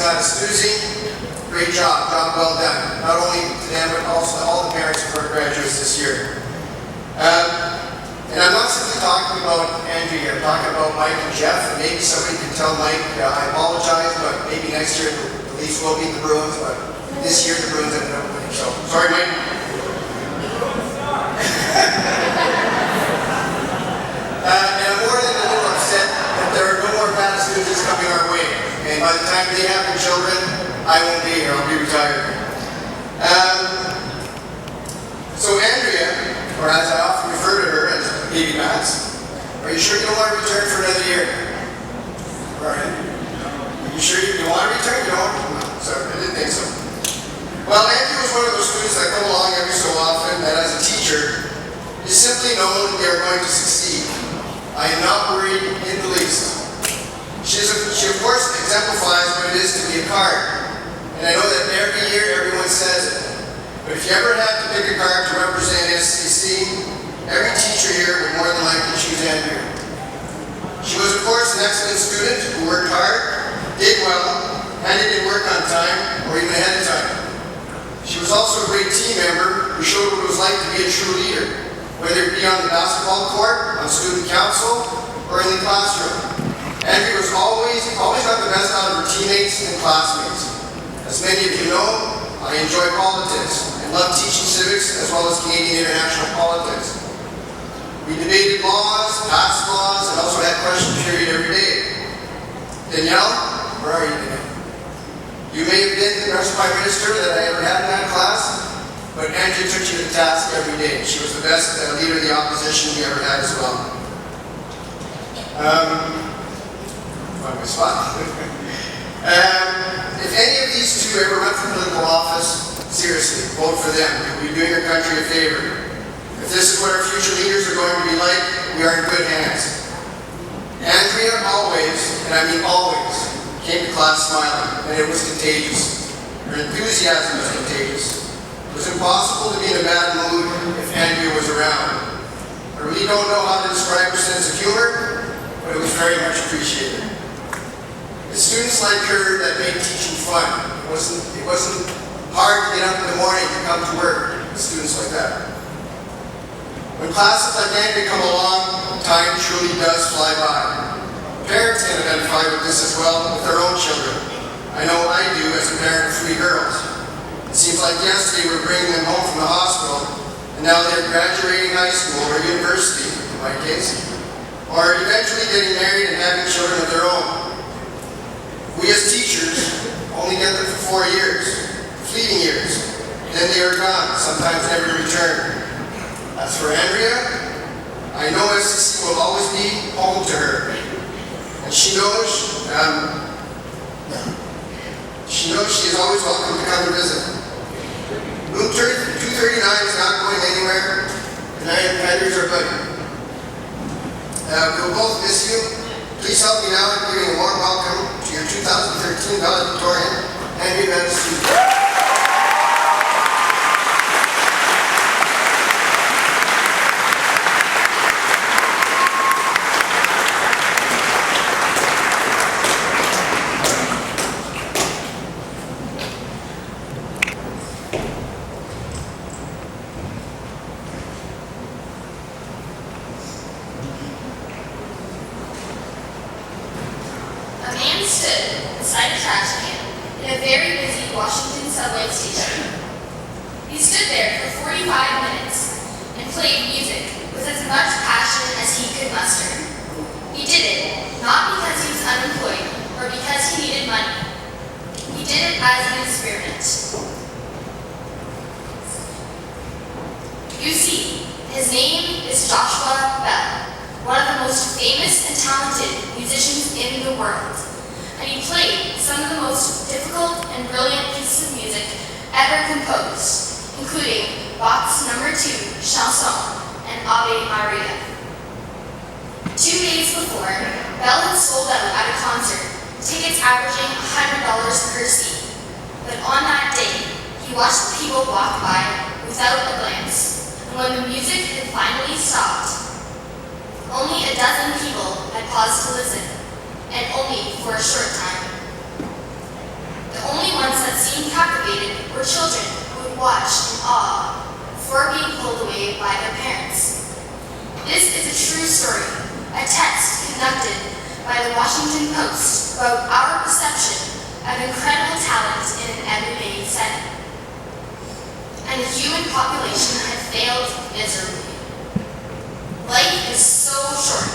Susie, great job well done. Not only to them, but also to all the parents of our graduates this year. And I'm not simply talking about Andrea, I'm talking about Mike and Jeff, and maybe somebody can tell Mike, I apologize, but maybe next year the Leafs will beat the Bruins, but this year the Bruins ended up winning, so sorry Mike. And I'm more than a little upset that there are no more bad students coming our way. And by the time they have their children, I won't be here, I'll be retired. So Andrea, or as I often refer to her as Baby Max, are you sure you don't want to return for another year? Alright. Are you sure you want to return? You don't? No, sorry, I didn't think so. Well, Andrea was one of those students that come along every so often that as a teacher, you simply know that they are going to succeed. I am not worried in the least. She of course exemplifies what it is to be a card. And I know that every year everyone says it. But if you ever had to pick a card to represent SCC, every teacher here would more than likely choose Andrea. She was of course an excellent student who worked hard, did well, handed in work on time, or even ahead of time. She was also a great team member who showed what it was like to be a true leader, whether it be on the basketball court, on student council, or in the classroom. Andrea was always got the best out of her teammates and classmates. As many of you know, I enjoy politics and love teaching civics as well as Canadian international politics. We debated laws, passed laws, and also had question period every day. Danielle, where are you today? You may have been the best prime minister that I ever had in that class, but Andrea took you to task every day. She was the best leader of the opposition we ever had as well. Find my spot. If any of these two ever run for political office, seriously, vote for them. You'll be doing your country a favor. If this is what our future leaders are going to be like, we are in good hands. Andrea always, and I mean always, came to class smiling, and it was contagious. Her enthusiasm was contagious. It was impossible to be in a bad mood if Andrea was around. I really don't know how to describe her sense of humor, but it was very much appreciated. It's students like her that made teaching fun. It wasn't hard to get up in the morning to come to work with students like that. When classes like Andrea come along, time truly does fly by. Parents can identify with this as well with their own children. I know I do as a parent of 3 girls. It seems like yesterday we were bringing them home from the hospital, and now they're graduating high school or university, in my case, or eventually getting married and having children of their own. We as teachers only get them for 4 years, fleeting years. Then they are gone, sometimes never return. As for Andrea, I know SCC will always be home to her. And she knows she is always welcome to come to visit. Room 239 is not going anywhere, and Andrea's our buddy. We will both miss you. Please help me now in giving a warm welcome to your 2013 valedictorian, Andrea Madison. LinkedIn post about our perception of incredible talent in an everyday setting. And the human population had failed miserably. Life is so short,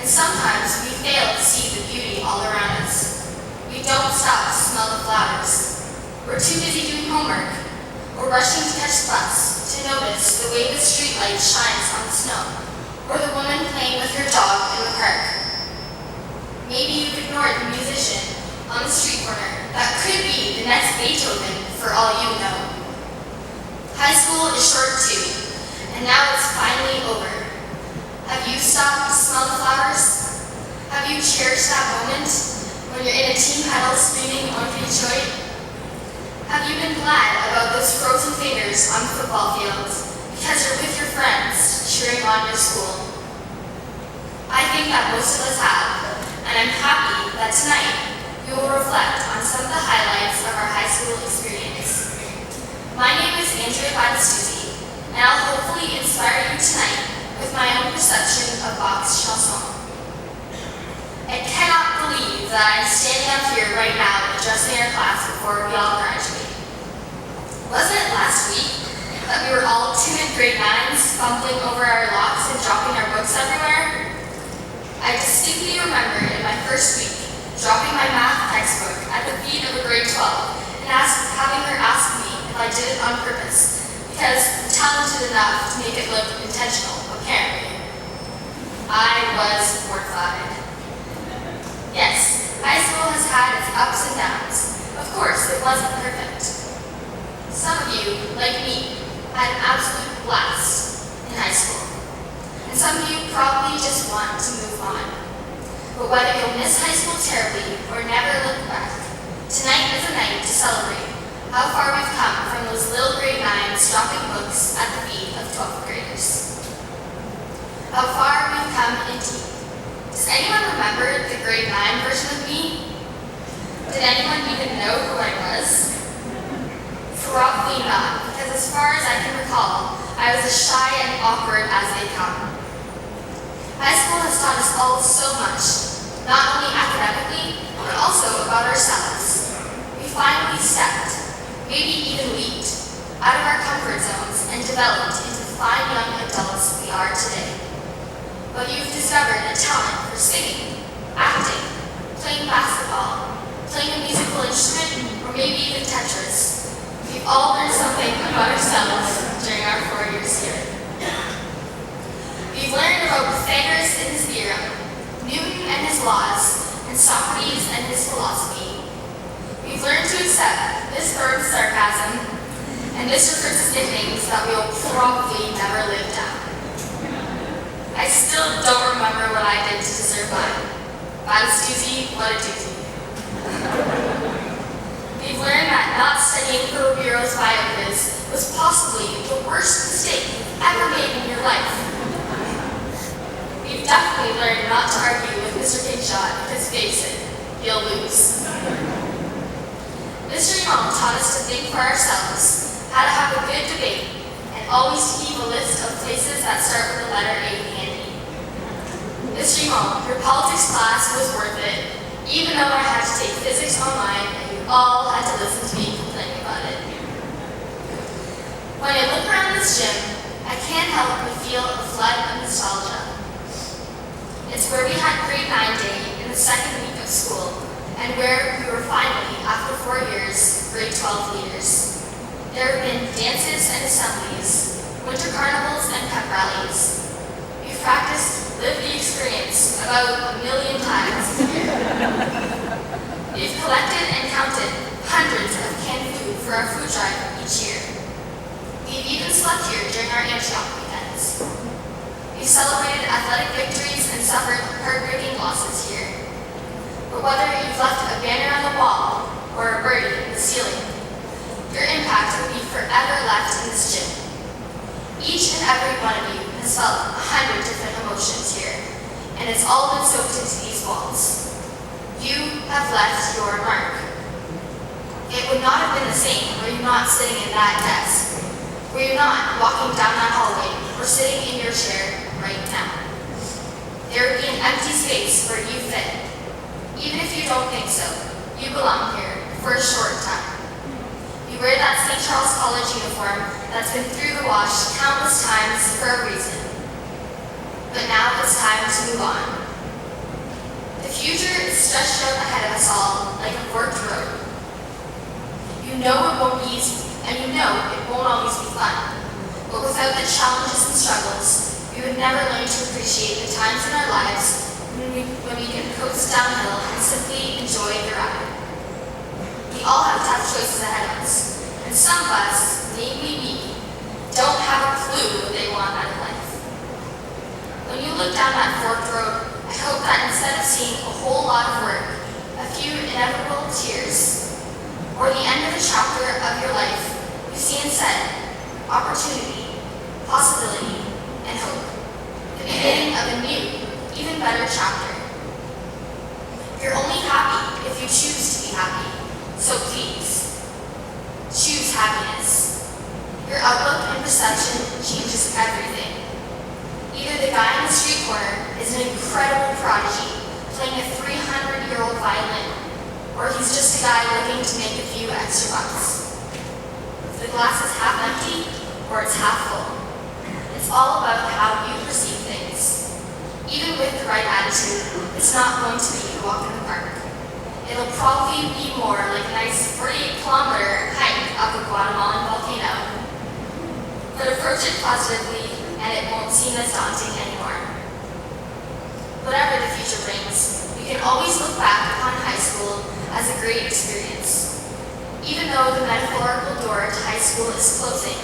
and sometimes we fail to see the beauty all around us. We don't stop to smell the flowers. We're too busy doing homework, or rushing to catch the bus to notice the way the streetlight shines on the snow, or the woman playing with her dog in the park. Maybe you've ignored the musician on the street corner that could be the next Beethoven for all you know. High school is short too, and now it's finally over. Have you stopped to smell the flowers? Have you cherished that moment when you're in a team huddle screaming on Detroit? Have you been glad about those frozen fingers on the football field because you're with your friends cheering on your school? I think that most of us have, and I'm happy that tonight we will reflect on some of the highlights of our high school experience. My name is Andrea, and I'll hopefully inspire you tonight with my own perception of Bach's chanson. I cannot believe that I'm standing up here right now addressing our class before we all graduate. Wasn't it last week that we were all timid grade 9s fumbling over our locks and dropping our books everywhere? I distinctly remember in my first week dropping my math textbook at the feet of a grade 12 and having her ask me if I did it on purpose because I'm talented enough to make it look intentional, apparently. I was mortified. Yes, high school has had its ups and downs. Of course, it wasn't perfect. Some of you, like me, had an absolute blast in high school. And some of you probably just want to move on. But whether you'll miss high school terribly or never look back, tonight is a night to celebrate how far we've come from those little grade 9s dropping books at the feet of 12th graders. How far we've come indeed. Does anyone remember the grade 9 version of me? Did anyone even know who I was? Probably not, because as far as I can recall, I was as shy and awkward as they come. High school has taught us all so much, not only academically, but also about ourselves. We finally stepped, maybe even leaped, out of our comfort zones and developed into the fine young adults we are today. But you've discovered a talent for singing, acting, playing basketball, playing a musical instrument, or maybe even Tetris. We've all learned something about ourselves during our 4 years here. We've learned about Pythagoras and his theorem, Newton and his laws, and Socrates and his philosophy. We've learned to accept this bird's sarcasm and this recruit's nicknames that we'll probably never live down. I still don't remember what I did to deserve mine. Bad as doozy, what a doozy. We've learned that not studying for Romero's bio quiz was possibly the worst mistake you've ever made in your life. We've definitely learned not to argue with Mr. Kingshot because face it, you'll lose. Mr. Yamal taught us to think for ourselves, how to have a good debate, and always to keep a list of places that start with the letter A handy. Mr. Yamal, your politics class was worth it, even though I had to take physics online and you all had to listen to me complaining about it. When I look around this gym, I can't help but feel a flood of nostalgia. It's where we had grade 9 day in the second week of school, and where we were finally, after 4 years, grade 12 leaders. There have been dances and assemblies, winter carnivals and pep rallies. We've practiced Live the Experience about 1 million times a year. We've collected and counted hundreds of canned food for our food drive each year. We've even slept here during our Antioch weekends. We've celebrated athletic victories and suffered heartbreaking losses here. But whether you've left a banner on the wall or a birdie in the ceiling, your impact will be forever left in this gym. Each and every one of you has felt 100 different emotions here, and it's all been soaked into these walls. You have left your mark. It would not have been the same were you not sitting in that desk, were you not walking down that hallway or sitting in your chair right now. There would be an empty space where you fit. Even if you don't think so, you belong here for a short time. You wear that St. Charles College uniform that's been through the wash countless times for a reason. But now it's time to move on. The future is stretched out ahead of us all like a forked road. You know it won't be easy, and you know it won't always be fun. But without the challenges and struggles, we would never learn to appreciate the times in our lives when we can coast downhill and simply enjoy the ride. We all have to have choices ahead of us, and some of us, maybe me, don't have a clue what they want out of life. When you look down that forked road, I hope that instead of seeing a whole lot of work, a few inevitable tears, or the end of a chapter of your life, you see instead opportunity, possibility, and hope. The beginning of a new, even better chapter. You're only happy if you choose to be happy. So please, choose happiness. Your outlook and perception changes everything. Either the guy in the street corner is an incredible prodigy playing a 300-year-old violin, or he's just a guy looking to make a few extra bucks. The glass is half empty, or it's half full. It's all about how you perceive things. Even with the right attitude, it's not going to be a walk in the park. It'll probably be more like a nice 48-kilometer hike up a Guatemalan volcano. But approach it positively, and it won't seem as daunting anymore. Whatever the future brings, we can always look back upon high school as a great experience. Even though the metaphorical door to high school is closing,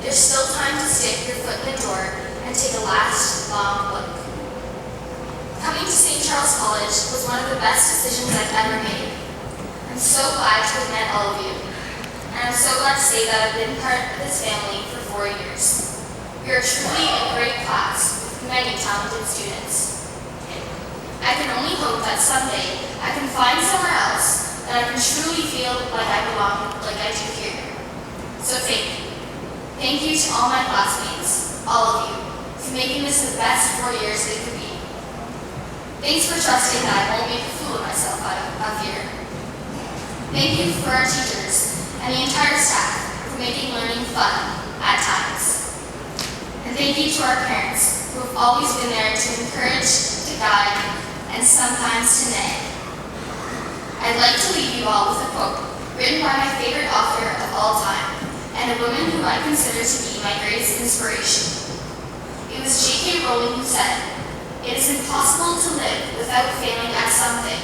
there's still time to stick your foot in the door and take a last, long look. Coming to St. Charles College was one of the best decisions I've ever made. I'm so glad to have met all of you, and I'm so glad to say that I've been part of this family for 4 years. We are truly a great class with many talented students. I can only hope that someday I can find somewhere else that I can truly feel like I belong like I do here. So thank you. Thank you to all my classmates, all of you, for making this the best 4 years it could be. Thanks for trusting that I won't make a fool of myself out of here. Thank you for our teachers and the entire staff for making learning fun at times. And thank you to our parents who have always been there to encourage, to guide, and sometimes to nag. I'd like to leave you all with a quote written by my favorite author of all time, and a woman who I consider to be my greatest inspiration. It was J.K. Rowling who said, "It is impossible to live without failing at something,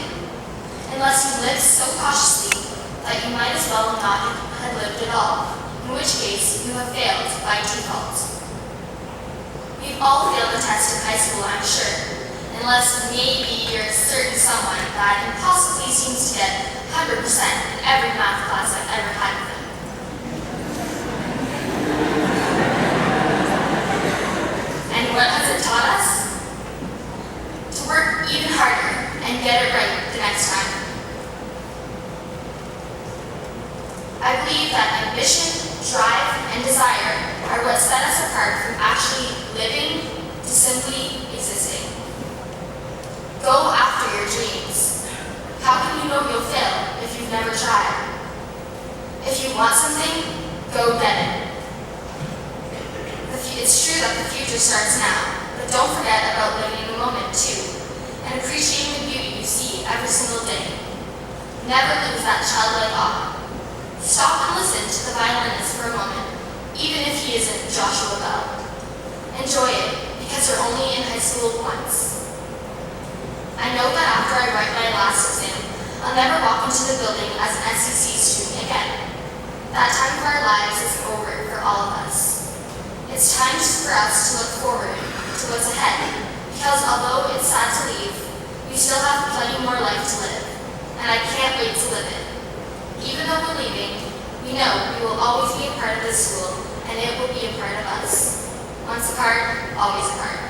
unless you live so cautiously that you might as well not have lived at all, in which case you have failed by default." We've all failed a test in high school, I'm sure, unless maybe you're a certain someone that impossibly seems to get 100% in every math class I've ever had with them. And what has it taught us? To work even harder and get it right the next time. I believe that ambition, drive, and desire are what set us apart from actually living to simply existing. Go after your dreams. How can you know you'll fail if you've never tried? If you want something, go get it. It's true that the future starts now, but don't forget about living in the moment too, and appreciating the beauty you see every single day. Never lose that childlike awe. Stop and listen to the violinist for a moment, even if he isn't Joshua Bell. Enjoy it, because you're only in high school once. I know that after I write my last exam, I'll never walk into the building as an SEC student again. That time of our lives is over for all of us. It's time for us to look forward to what's ahead, because although it's sad to leave, we still have plenty more life to live, and I can't wait to live it. Even though we're leaving, we know we will always be a part of this school, and it will be a part of us. Once apart, always apart.